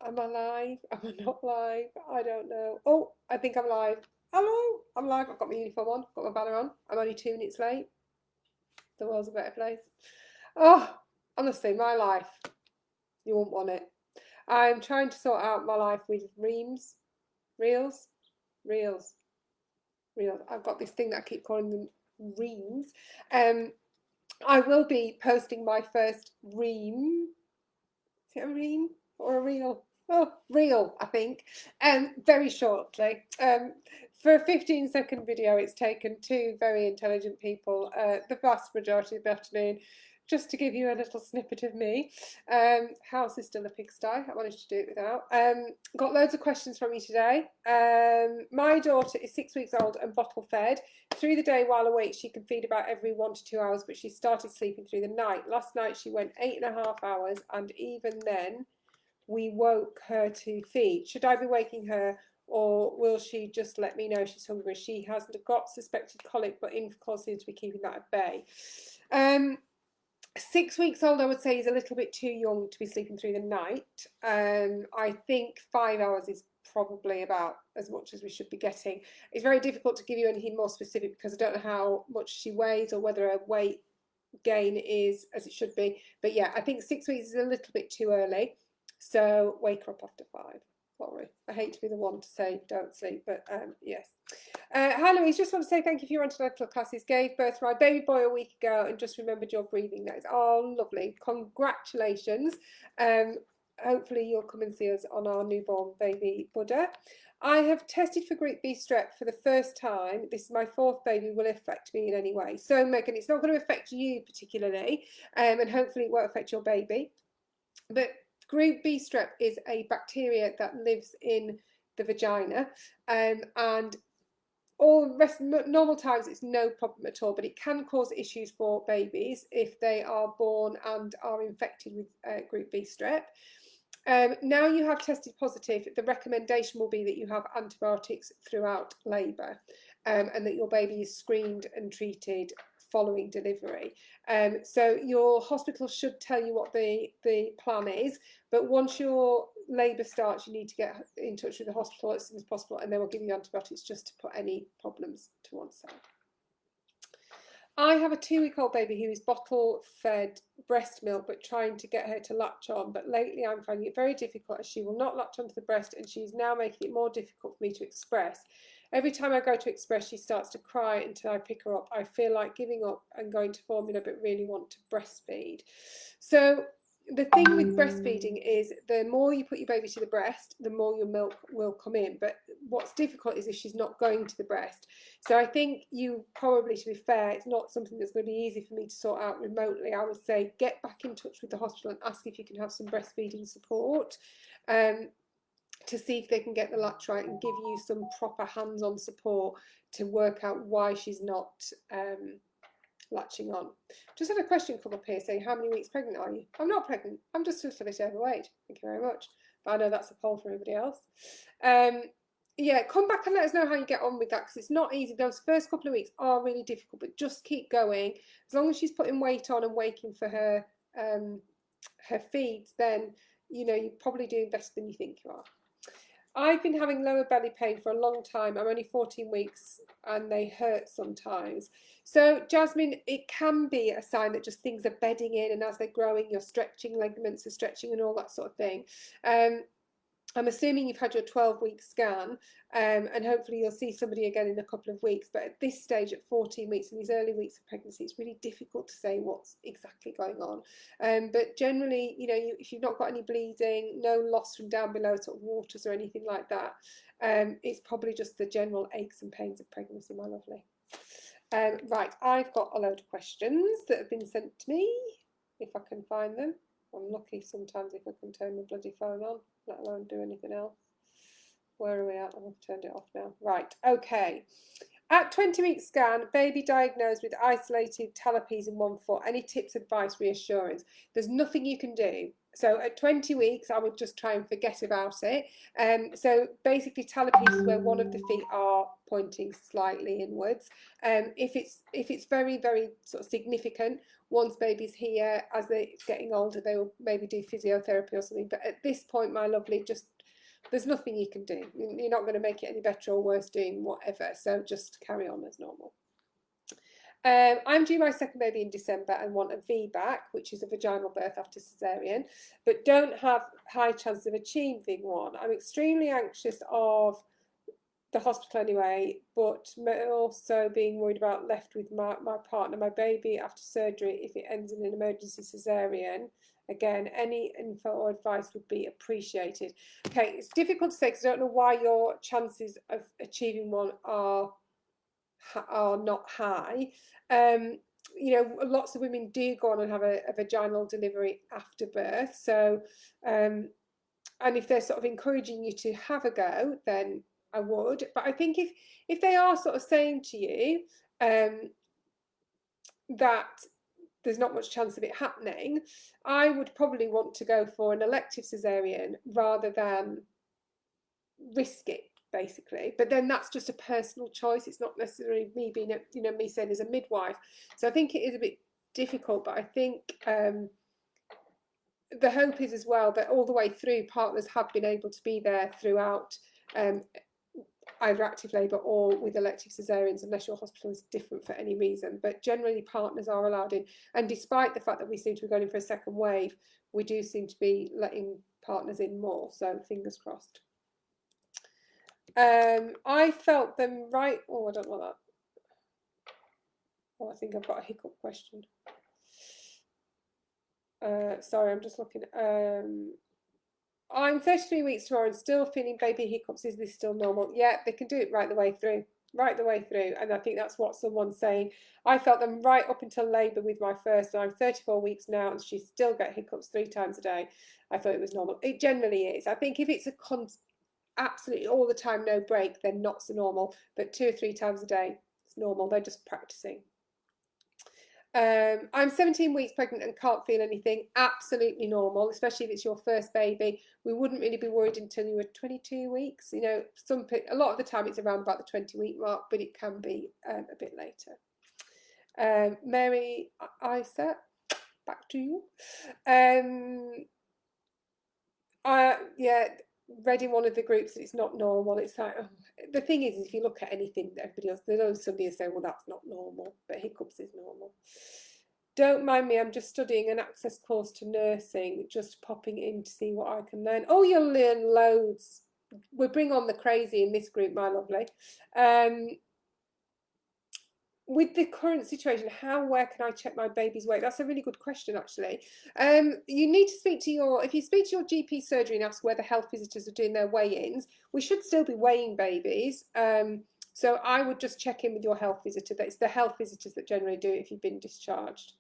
Am I live? Am I not live? I don't know. Oh, I think I'm live. Hello, I'm live. I've got my uniform on, got my banner on. I'm only 2 minutes late. The world's a better place. Oh, honestly, my life. You won't want it. I'm trying to sort out my life with reels. Reels. I've got this thing that I keep calling them reams. I will be posting my first ream. Is it a ream or a reel? Oh, reel, I think. Very shortly. For a 15-second video, it's taken two very intelligent people, the vast majority of the afternoon, just to give you a little snippet of me. House is still a pigsty. I managed to do it without. Got loads of questions from you today. My daughter is 6 weeks old and bottle fed. Through the day while awake, she can feed about every 1 to 2 hours, but she started sleeping through the night. Last night she went 8.5 hours, and even then we woke her to feed. Should I be waking her, or will she just let me know she's hungry? She hasn't got suspected colic, but Infocol seems to be keeping that at bay. 6 weeks old, I would say, is a little bit too young to be sleeping through the night. I think 5 hours is probably about as much as we should be getting. It's very difficult to give you anything more specific because I don't know how much she weighs or whether her weight gain is as it should be. But yeah, I think 6 weeks is a little bit too early. So wake her up after 5. Sorry, I hate to be the one to say don't sleep, but yes. Hi Louise, just want to say thank you for your antenatal classes. Gave birth to my baby boy a week ago and just remembered your breathing notes. Oh, lovely. Congratulations. Hopefully you'll come and see us on our newborn baby Buddha. I have tested for group B strep for the first time. This is my 4th baby. Will it affect me in any way? So Megan, it's not going to affect you particularly, and hopefully it won't affect your baby. But group B strep is a bacteria that lives in the vagina, and all rest normal times it's no problem at all, but it can cause issues for babies if they are born and are infected with group B strep. Now you have tested positive, the recommendation will be that you have antibiotics throughout labour, and that your baby is screened and treated following delivery. So your hospital should tell you what the plan is, but once your labour starts, you need to get in touch with the hospital as soon as possible, and they will give you antibiotics just to put any problems to one side. I have a 2-week-old baby who is bottle fed breast milk but trying to get her to latch on, but lately I'm finding it very difficult as she will not latch onto the breast, and she's now making it more difficult for me to express. Every time I go to express, she starts to cry until I pick her up. I feel like giving up and going to formula, but really want to breastfeed. So the thing with breastfeeding is the more you put your baby to the breast, the more your milk will come in. But what's difficult is if she's not going to the breast. So I think you probably, to be fair, it's not something that's going to be easy for me to sort out remotely. I would say get back in touch with the hospital and ask if you can have some breastfeeding support, to see if they can get the latch right and give you some proper hands-on support to work out why she's not latching on. Just had a question come up here saying, how many weeks pregnant are you? I'm not pregnant. I'm just a little bit overweight. Thank you very much. But I know that's a poll for everybody else. Yeah, come back and let us know how you get on with that, because it's not easy. Those first couple of weeks are really difficult, but just keep going. As long as she's putting weight on and waking for her feeds, then you know you're probably doing better than you think you are. I've been having lower belly pain for a long time. I'm only 14 weeks and they hurt sometimes. So Jasmine, it can be a sign that just things are bedding in, and as they're growing, you're stretching, ligaments are stretching and all that sort of thing. I'm assuming you've had your 12-week scan, and hopefully you'll see somebody again in a couple of weeks. But at this stage, at 14 weeks, in these early weeks of pregnancy, it's really difficult to say what's exactly going on. But generally, you know, if you've not got any bleeding, no loss from down below sort of waters or anything like that, it's probably just the general aches and pains of pregnancy, my lovely. Right, I've got a load of questions that have been sent to me, if I can find them. I'm lucky sometimes if I can turn my bloody phone on, let alone do anything else. Where are we at? I've turned it off now. Right, okay. At 20-week scan, baby diagnosed with isolated talipes in one foot. Any tips, advice, reassurance? There's nothing you can do. So at 20 weeks, I would just try and forget about it. So basically, talipes is where one of the feet are pointing slightly inwards. If it's very, very sort of significant, once baby's here, as they're getting older, they will maybe do physiotherapy or something. But at this point, my lovely, just there's nothing you can do. You're not going to make it any better or worse doing whatever. So just carry on as normal. I'm due my second baby in December and want a VBAC, which is a vaginal birth after cesarean, but don't have high chance of achieving one. I'm extremely anxious of the hospital anyway, but also being worried about left with my partner, my baby after surgery, if it ends in an emergency cesarean. Again, any info or advice would be appreciated. Okay, it's difficult to say because I don't know why your chances of achieving one are not high. You know, lots of women do go on and have a vaginal delivery after birth. So, and if they're sort of encouraging you to have a go, then I would. But I think if they are sort of saying to you that there's not much chance of it happening, I would probably want to go for an elective cesarean rather than risk it, basically. But then that's just a personal choice. It's not necessarily me being a, you know, me saying as a midwife. So I think it is a bit difficult, but I think the hope is as well that all the way through, partners have been able to be there throughout either active labour or with elective cesareans, unless your hospital is different for any reason. But generally partners are allowed in, and despite the fact that we seem to be going in for a second wave, we do seem to be letting partners in more, so fingers crossed. I felt them right. Oh, I don't know that. Oh, I think I've got a hiccup question. Sorry, I'm just looking. I'm 33 weeks tomorrow and still feeling baby hiccups. Is this still normal? Yeah, they can do it right the way through. Right the way through. And I think that's what someone's saying. I felt them right up until labour with my first, and I'm 34 weeks now and she still get hiccups 3 times a day. I thought it was normal. It generally is. I think if it's a absolutely all the time, no break, then not so normal. But 2 or 3 times a day, it's normal. They're just practicing. I'm 17 weeks pregnant and can't feel anything. Absolutely normal, especially if it's your first baby. We wouldn't really be worried until you were 22 weeks. You know, a lot of the time it's around about the 20-week mark, but it can be a bit later. Mary Isa, back to you. Yeah, read in one of the groups that it's not normal. It's like, oh, the thing is, if you look at anything that everybody else, there's always somebody who say, well, that's not normal, but hiccups is normal. Don't mind me, I'm just studying an access course to nursing, just popping in to see what I can learn. Oh, you'll learn loads. We bring on the crazy in this group, my lovely. With the current situation, where can I check my baby's weight? That's a really good question, actually. You need to speak to if you speak to your GP surgery and ask where the health visitors are doing their weigh-ins, we should still be weighing babies. So I would just check in with your health visitor. It's the health visitors that generally do it if you've been discharged.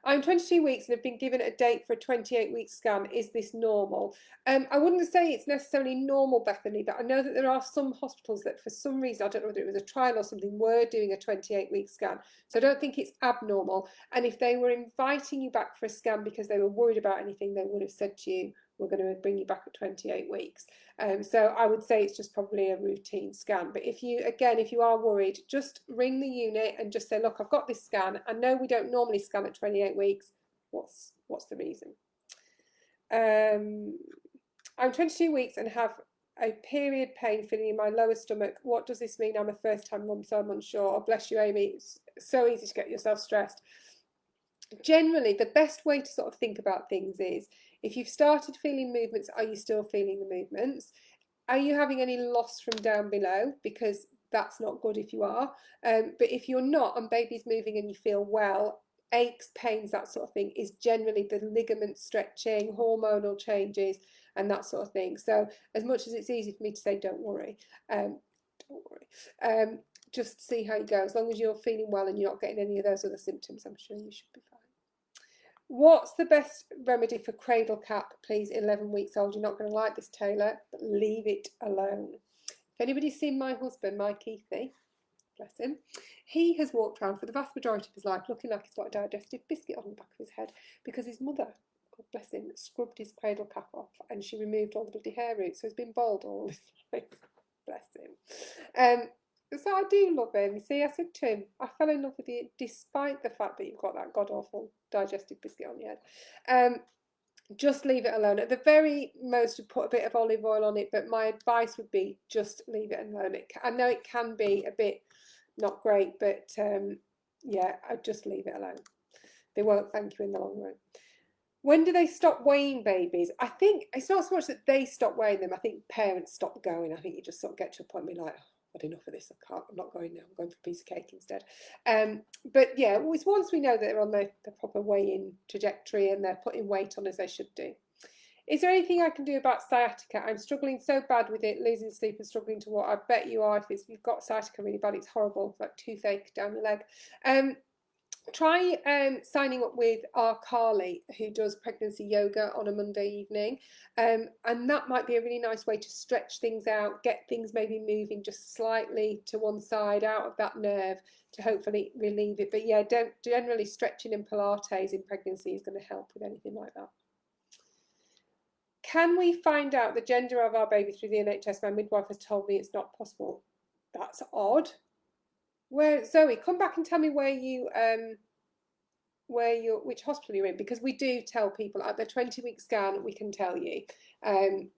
I'm 22 weeks and have been given a date for a 28-week scan. Is this normal? I wouldn't say it's necessarily normal, Bethany, but I know that there are some hospitals that for some reason, I don't know whether it was a trial or something, were doing a 28-week scan. So I don't think it's abnormal. And if they were inviting you back for a scan because they were worried about anything, they would have said to you, we're going to bring you back at 28 weeks. So I would say it's just probably a routine scan. But if you are worried, just ring the unit and just say, look, I've got this scan. I know we don't normally scan at 28 weeks. What's the reason? I'm 22 weeks and have a period pain feeling in my lower stomach. What does this mean? I'm a first-time mum, so I'm unsure. Oh, bless you, Amy. It's so easy to get yourself stressed. Generally, the best way to sort of think about things is, if you've started feeling movements, are you still feeling the movements? Are you having any loss from down below? Because that's not good if you are. But if you're not and baby's moving and you feel well, aches, pains, that sort of thing is generally the ligament stretching, hormonal changes and that sort of thing. So as much as it's easy for me to say, don't worry, just see how you go. As long as you're feeling well and you're not getting any of those other symptoms, I'm sure you should be fine. What's the best remedy for cradle cap, please? 11 weeks old. You're not going to like this, Taylor, but leave it alone. If anybody's seen my husband, my Keithy, bless him, he has walked around for the vast majority of his life looking like he's got a digestive biscuit on the back of his head because his mother God bless him, scrubbed his cradle cap off, and she removed all the bloody hair roots, so he's been bald all this time. Bless him. So I do love him. You see, I said to him, I fell in love with you despite the fact that you've got that god-awful digestive biscuit on your head. Just leave it alone. At the very most, put a bit of olive oil on it, but my advice would be just leave it alone. I know it can be a bit not great, but yeah, I'd just leave it alone. They won't thank you in the long run. When do they stop weighing babies? I think it's not so much that they stop weighing them. I think parents stop going. I think you just sort of get to a point where you're like, oh, I've had enough of this. I'm not going now. I'm going for a piece of cake instead. But yeah, it's once we know that they're on the proper weigh-in trajectory and they're putting weight on as they should do. Is there anything I can do about sciatica? I'm struggling so bad with it, losing sleep and struggling to walk. I bet you are. If you've got sciatica really bad, it's horrible. It's like toothache down your leg. Try signing up with our Carly, who does pregnancy yoga on a Monday evening, and that might be a really nice way to stretch things out, get things maybe moving just slightly to one side out of that nerve to hopefully relieve it. But yeah, generally stretching and Pilates in pregnancy is going to help with anything like that. Can we find out the gender of our baby through the NHS? My midwife has told me it's not possible. That's odd. Where, Zoe, come back and tell me which hospital you're in, because we do tell people at the 20-week scan, we can tell you, and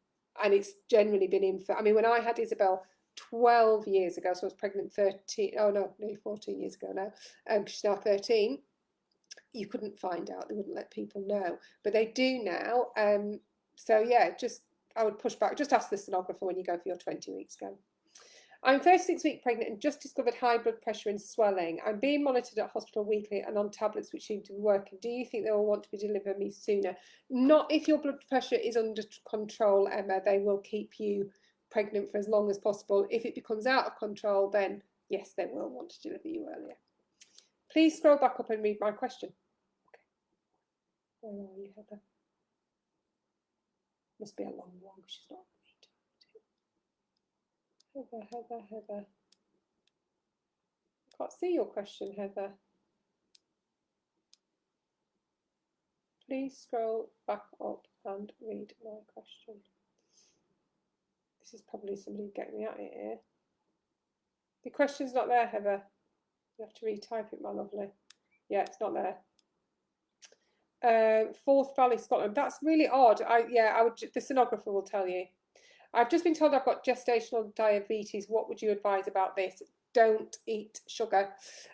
it's generally been in for, I mean, when I had Isabel 12 years ago, so I was pregnant 13, oh no, nearly 14 years ago now, she's now 13, you couldn't find out, they wouldn't let people know, but they do now, so yeah, I would push back, just ask the sonographer when you go for your 20-week scan. I'm 36-week pregnant and just discovered high blood pressure and swelling. I'm being monitored at hospital weekly and on tablets which seem to be working. Do you think they will want to deliver me sooner? Not if your blood pressure is under control, Emma. They will keep you pregnant for as long as possible. If it becomes out of control, then yes, they will want to deliver you earlier. Please scroll back up and read my question. Okay. Where are you, Heather? Must be a long one because she's not. Heather. I can't see your question, Heather. Please scroll back up and read my question. This is probably somebody getting me at it here. The question's not there, Heather. You have to retype it, my lovely. Yeah, it's not there. Forth Valley, Scotland. That's really odd. The sonographer will tell you. I've just been told I've got gestational diabetes. What would you advise about this? Don't eat sugar.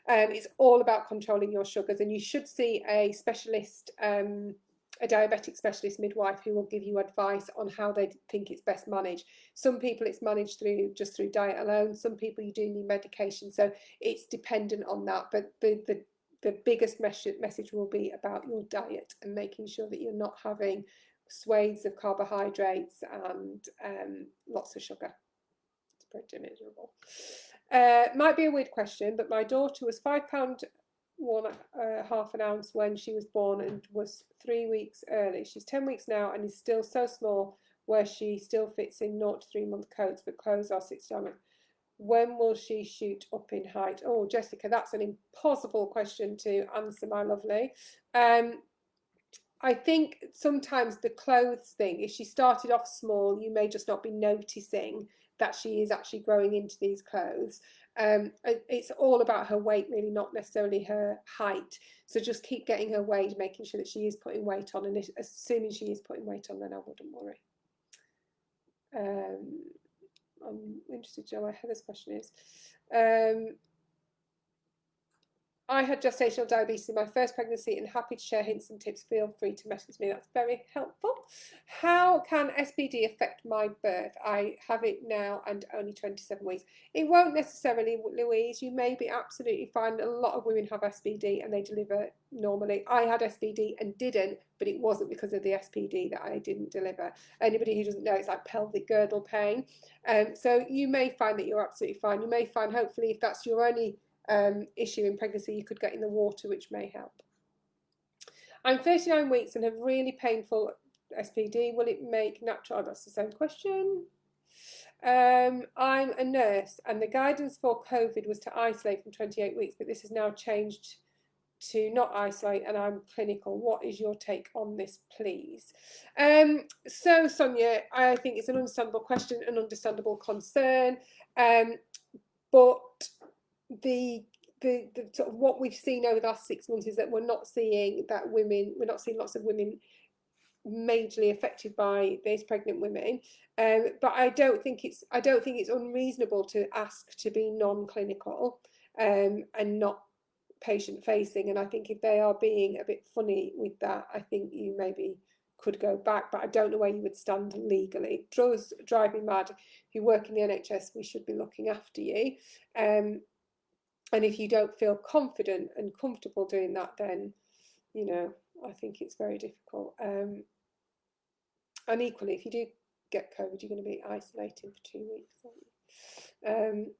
It's all about controlling your sugars, and you should see a specialist, a diabetic specialist midwife, who will give you advice on how they think it's best managed. Some people it's managed just through diet alone. Some people you do need medication, so it's dependent on that. But the biggest message will be about your diet and making sure that you're not having swathes of carbohydrates and lots of sugar. It's pretty miserable. Might be a weird question, but my daughter was £5 1/2 an ounce when she was born and was 3 weeks early. She's 10 weeks now and is still so small where she still fits in 0 to 3 month coats, but clothes are 6 times. When will she shoot up in height? Oh, Jessica, that's an impossible question to answer, my lovely. I think sometimes the clothes thing, if she started off small, you may just not be noticing that she is actually growing into these clothes. It's all about her weight, really, not necessarily her height. So just keep getting her weighed, making sure that she is putting weight on. And assuming she is putting weight on, then I wouldn't worry. I'm interested to know what Heather's question is. I had gestational diabetes in my first pregnancy and happy to share hints and tips. Feel free to message me. That's very helpful. How can SPD affect my birth? I have it now and only 27 weeks. It won't necessarily, Louise. You may be absolutely fine. A lot of women have SPD and they deliver normally. I had SPD and didn't, but it wasn't because of the SPD that I didn't deliver. Anybody who doesn't know, it's like pelvic girdle pain. So you may find that you're absolutely fine. You may find, hopefully, if that's your only issue in pregnancy, you could get in the water, which may help. I'm 39 weeks and have really painful SPD. Will it make natural? Oh, that's the same question. I'm a nurse and the guidance for COVID was to isolate from 28 weeks, but this has now changed to not isolate, and I'm clinical. What is your take on this, please? So Sonia, I think it's an understandable question, an understandable concern, but the sort of what we've seen over the last 6 months is that we're not seeing lots of women majorly affected by these pregnant women, but I don't think it's unreasonable to ask to be non-clinical and not patient facing. And I think if they are being a bit funny with that, I think you maybe could go back, but I don't know where you would stand legally. It does drive me mad. If you work in the NHS, we should be looking after you. And if you don't feel confident and comfortable doing that, then, you know, I think it's very difficult. And equally, if you do get COVID, you're going to be isolated for 2 weeks, aren't you?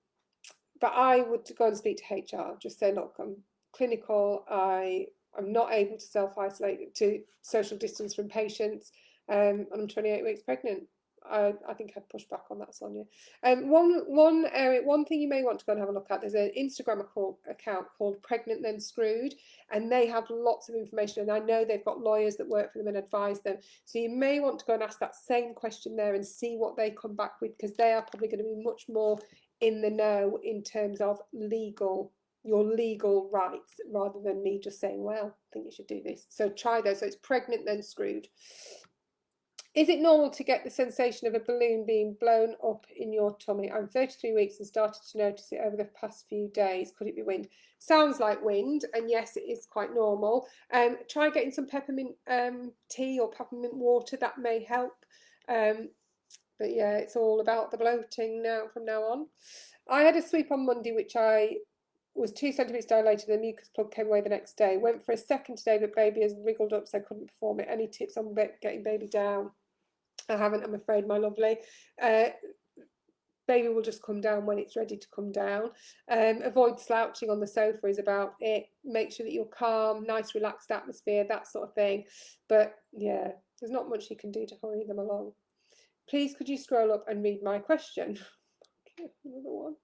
But I would go and speak to HR, just say, look, I'm clinical, I'm not able to self-isolate, to social distance from patients, and I'm 28 weeks pregnant. I think I'd push back on that, Sonia. One thing you may want to go and have a look at, there's an Instagram account called Pregnant Then Screwed, and they have lots of information, and I know they've got lawyers that work for them and advise them. So you may want to go and ask that same question there and see what they come back with, because they are probably going to be much more in the know in terms of your legal rights, rather than me just saying, well, I think you should do this. So try those. So it's Pregnant Then Screwed. Is it normal to get the sensation of a balloon being blown up in your tummy? I'm 33 weeks and started to notice it over the past few days. Could it be wind? Sounds like wind, and yes, it is quite normal. Try getting some peppermint tea or peppermint water. That may help. But yeah, it's all about the bloating now from now on. I had a sweep on Monday, which I was 2 centimetres dilated, and the mucus plug came away the next day. Went for a second today, but baby has wriggled up, so I couldn't perform it. Any tips on getting baby down? I haven't, I'm afraid, my lovely. Baby will just come down when it's ready to come down. Avoid slouching on the sofa is about it. Make sure that you're calm, nice relaxed atmosphere, that sort of thing. But yeah, there's not much you can do to hurry them along. Please could you scroll up and read my question? Okay, another one.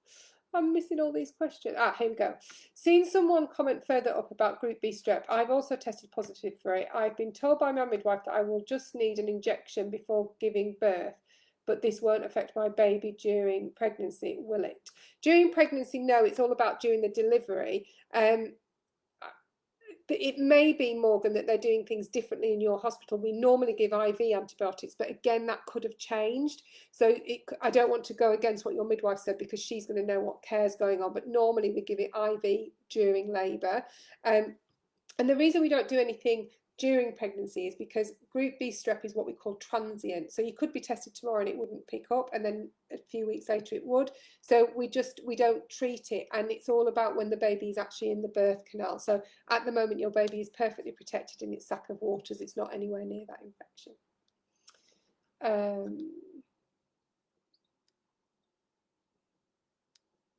I'm missing all these questions. Here we go. Seen someone comment further up about group B strep. I've also tested positive for it. I've been told by my midwife that I will just need an injection before giving birth, but this won't affect my baby during pregnancy, will it? During pregnancy, no, it's all about during the delivery. It may be, Morgan, that they're doing things differently in your hospital. We normally give IV antibiotics, but again, that could have changed. So I don't want to go against what your midwife said, because she's going to know what care's going on. But normally we give it IV during labour. And the reason we don't do anything during pregnancy is because group B strep is what we call transient. So you could be tested tomorrow and it wouldn't pick up, and then a few weeks later it would. So we don't treat it, and it's all about when the baby is actually in the birth canal. So at the moment your baby is perfectly protected in its sac of waters. It's not anywhere near that infection.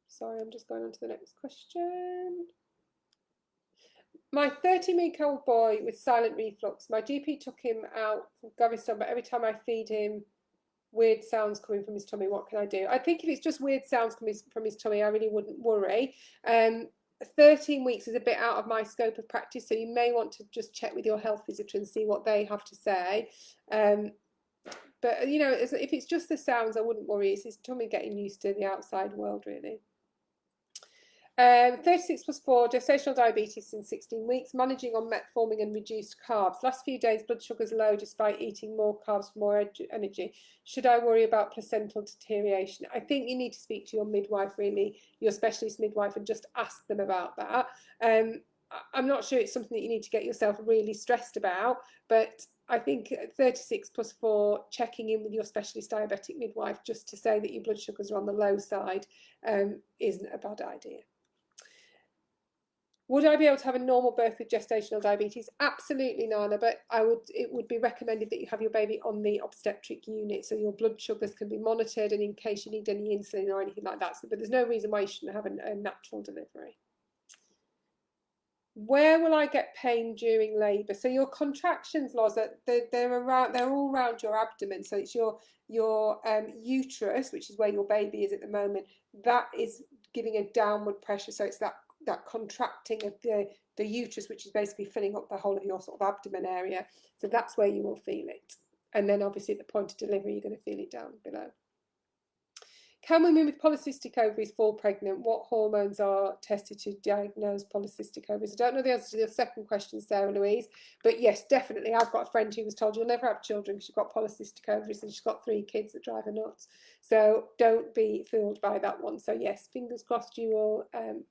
Sorry, I'm just going on to the next question. My 13-week-old boy with silent reflux. My GP took him out from Gaviscon, but every time I feed him, weird sounds coming from his tummy. What can I do? I think if it's just weird sounds coming from his tummy, I really wouldn't worry. 13 weeks is a bit out of my scope of practice, so you may want to just check with your health visitor and see what they have to say. But, you know, if it's just the sounds, I wouldn't worry. It's his tummy getting used to the outside world, really. 36+4, gestational diabetes since 16 weeks, managing on metformin and reduced carbs. Last few days, blood sugar's low despite eating more carbs for more energy. Should I worry about placental deterioration? I think you need to speak to your midwife, really, your specialist midwife, and just ask them about that. I'm not sure it's something that you need to get yourself really stressed about, but I think 36+4, checking in with your specialist diabetic midwife just to say that your blood sugars are on the low side isn't a bad idea. Would I be able to have a normal birth with gestational diabetes? Absolutely, Nana, but it would be recommended that you have your baby on the obstetric unit, so your blood sugars can be monitored, and in case you need any insulin or anything like that. But there's no reason why you shouldn't have a natural delivery. Where will I get pain during labour? So your contractions, Loz, they're all around your abdomen. So it's your uterus, which is where your baby is at the moment. That is giving a downward pressure. So it's that contracting of the the uterus, which is basically filling up the whole of your sort of abdomen area. So that's where you will feel it. And then obviously at the point of delivery, you're going to feel it down below. Can women with polycystic ovaries fall pregnant? What hormones are tested to diagnose polycystic ovaries? I don't know the answer to the second question, Sarah Louise, but yes, definitely. I've got a friend who was told you'll never have children because you've got polycystic ovaries, and she's got 3 kids that drive her nuts. So don't be fooled by that one. So yes, fingers crossed you will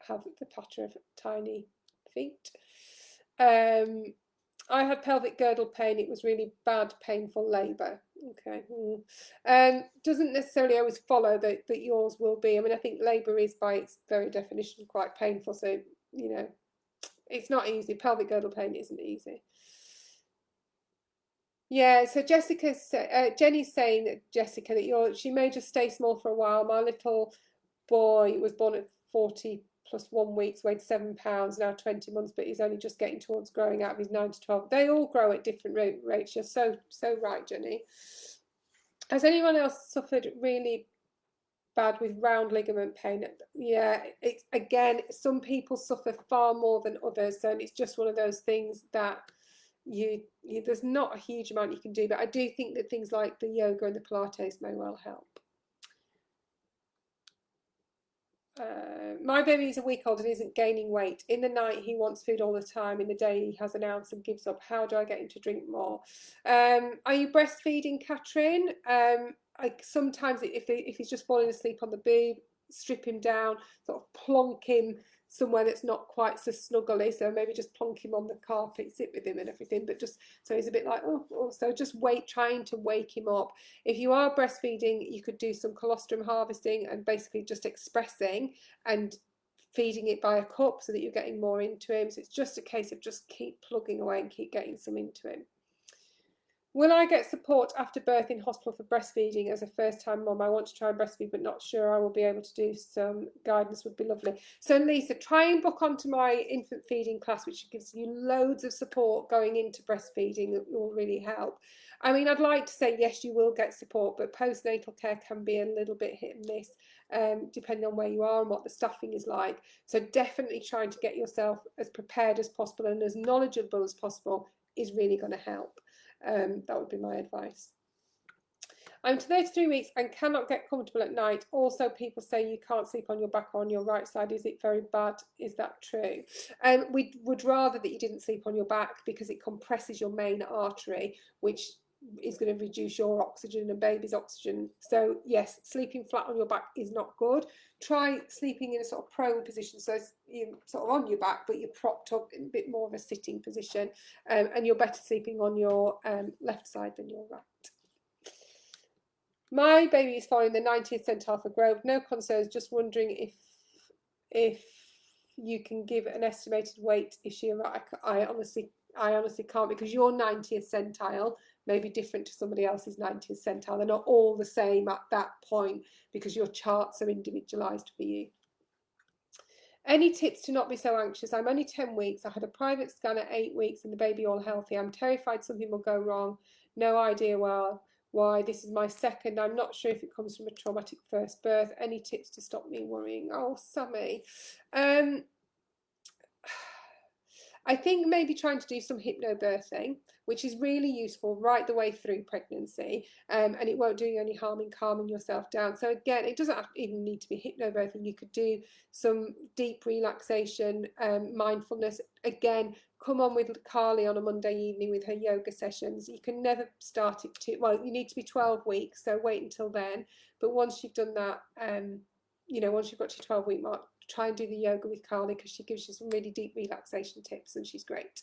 have the patter of tiny feet. I had pelvic girdle pain. It was really bad, painful labour. Okay. Doesn't necessarily always follow that yours will be. I mean, I think labour is by its very definition quite painful. So, you know, it's not easy. Pelvic girdle pain isn't easy. Yeah, so Jenny's saying that, Jessica, that she may just stay small for a while. My little boy was born at 40 plus 1 week, weighed 7 pounds, now 20 months, but he's only just getting towards growing out of his 9 to 12. They all grow at different rates. You're so right, Jenny. Has anyone else suffered really bad with round ligament pain? Yeah, again, some people suffer far more than others, so it's just one of those things that there's not a huge amount you can do, but I do think that things like the yoga and the Pilates may well help. My baby is a week old and isn't gaining weight. In the night, he wants food all the time. In the day, he has an ounce and gives up. How do I get him to drink more? Are you breastfeeding, Catherine? Sometimes if he's just falling asleep on the boob, strip him down, sort of plonk him somewhere that's not quite so snuggly. So maybe just plonk him on the carpet, sit with him and everything, but just so he's a bit like, oh. So just trying to wake him up. If you are breastfeeding, you could do some colostrum harvesting and basically just expressing and feeding it by a cup so that you're getting more into him. So it's just a case of just keep plugging away and keep getting some into him. Will I get support after birth in hospital for breastfeeding as a first-time mum? I want to try and breastfeed, but not sure I will be able to do. Some guidance would be lovely. So Lisa, try and book onto my infant feeding class, which gives you loads of support going into breastfeeding that will really help. I mean, I'd like to say, yes, you will get support, but postnatal care can be a little bit hit and miss, depending on where you are and what the staffing is like. So definitely trying to get yourself as prepared as possible and as knowledgeable as possible is really going to help. That would be my advice. I'm 33 weeks and cannot get comfortable at night. Also, people say you can't sleep on your back or on your right side. Is it very bad? Is that true? We would rather that you didn't sleep on your back because it compresses your main artery, which is going to reduce your oxygen and baby's oxygen. So yes, sleeping flat on your back is not good. Try sleeping in a sort of prone position, so you're sort of on your back but you're propped up in a bit more of a sitting position, and you're better sleeping on your left side than your right. My baby is following the 90th centile for growth. No concerns, just wondering if you can give an estimated weight. Is she right? I honestly can't, because your 90th centile may be different to somebody else's 90th centile. They're not all the same at that point because your charts are individualized for you. Any tips to not be so anxious? I'm only 10 weeks. I had a private scan at 8 weeks and the baby all healthy. I'm terrified something will go wrong. No idea why. This is my second. I'm not sure if it comes from a traumatic first birth. Any tips to stop me worrying? Oh, Sammy. I think maybe trying to do some hypnobirthing, which is really useful right the way through pregnancy, and it won't do you any harm in calming yourself down. So again, it doesn't even need to be hypnobirthing. You could do some deep relaxation, mindfulness. Again, come on with Carly on a Monday evening with her yoga sessions. You can never start it too well. You need to be 12 weeks, so wait until then. But once you've done that, once you've got to your 12-week mark, try and do the yoga with Carly because she gives you some really deep relaxation tips and she's great.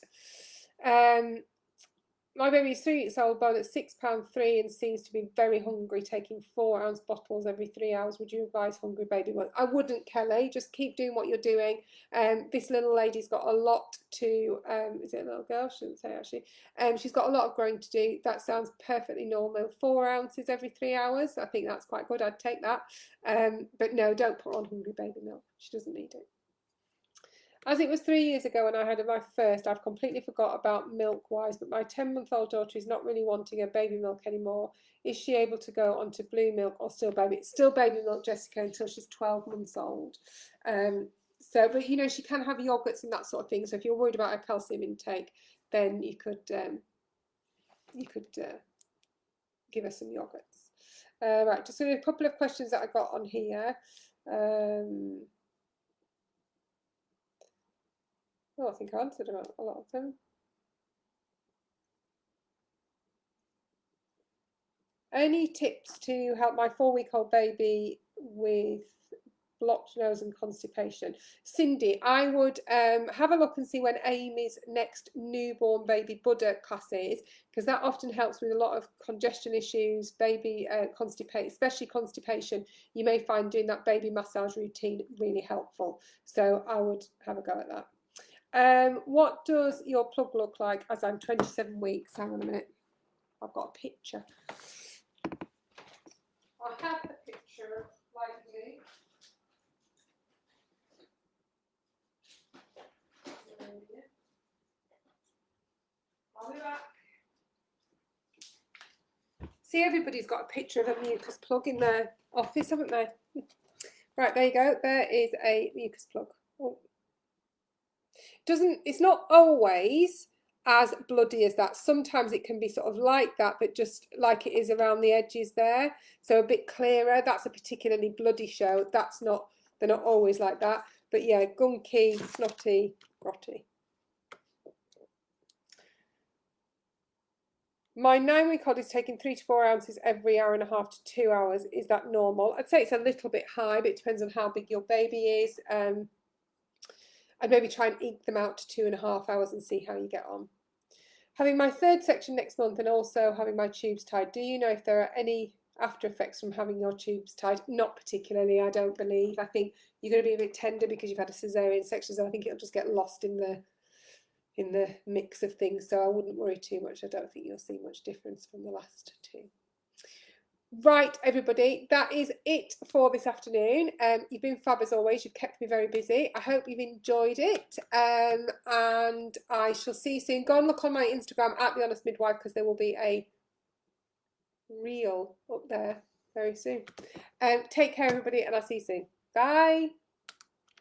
My baby is 3 weeks old, born at £6.3 and seems to be very hungry, taking 4-ounce bottles every 3 hours. Would you advise hungry baby? Well, I wouldn't, Kelly. Just keep doing what you're doing. This little lady's got a lot to, is it a little girl? I shouldn't say actually. She's got a lot of growing to do. That sounds perfectly normal. 4 ounces every 3 hours. I think that's quite good. I'd take that. But no, don't put on hungry baby milk. She doesn't need it. As it was 3 years ago when I had my first, I've completely forgot about milk-wise, but my 10-month-old daughter is not really wanting her baby milk anymore. Is she able to go onto blue milk or still baby? It's still baby milk, Jessica, until she's 12 months old. So, but you know, she can have yogurts and that sort of thing. So if you're worried about her calcium intake, then you could give her some yogurts. Right, just a couple of questions that I got on here. Oh, I think I answered a lot of them. Any tips to help my 4-week-old baby with blocked nose and constipation? Cindy, I would have a look and see when Amy's next newborn baby Buddha class is, because that often helps with a lot of congestion issues, baby constipation, especially constipation. You may find doing that baby massage routine really helpful. So I would have a go at that. What does your plug look like as I'm 27 weeks? Hang on a minute. I've got a picture. I have a picture like you. I'll be back. See, everybody's got a picture of a mucus plug in their office, haven't they? Right, there you go. There is a mucus plug. Oh. It's not always as bloody as that. Sometimes it can be sort of like that, but just like it is around the edges there. So a bit clearer. That's a particularly bloody show. They're not always like that. But yeah, gunky, snotty, grotty. My 9-week-old is taking 3 to 4 ounces every hour and a half to 2 hours. Is that normal? I'd say it's a little bit high, but it depends on how big your baby is. I'd maybe try and eke them out to 2.5 hours and see how you get on. Having my 3rd section next month and also having my tubes tied. Do you know if there are any after effects from having your tubes tied? Not particularly, I don't believe. I think you're going to be a bit tender because you've had a cesarean section, so I think it'll just get lost in the mix of things. So I wouldn't worry too much. I don't think you'll see much difference from the last 2. Right, everybody, that is it for this afternoon. You've been fab as always. You've kept me very busy. I hope you've enjoyed it, and I shall see you soon. Go and look on my Instagram at The Honest Midwife, because there will be a reel up there very soon. Take care, everybody, and I'll see you soon. Bye.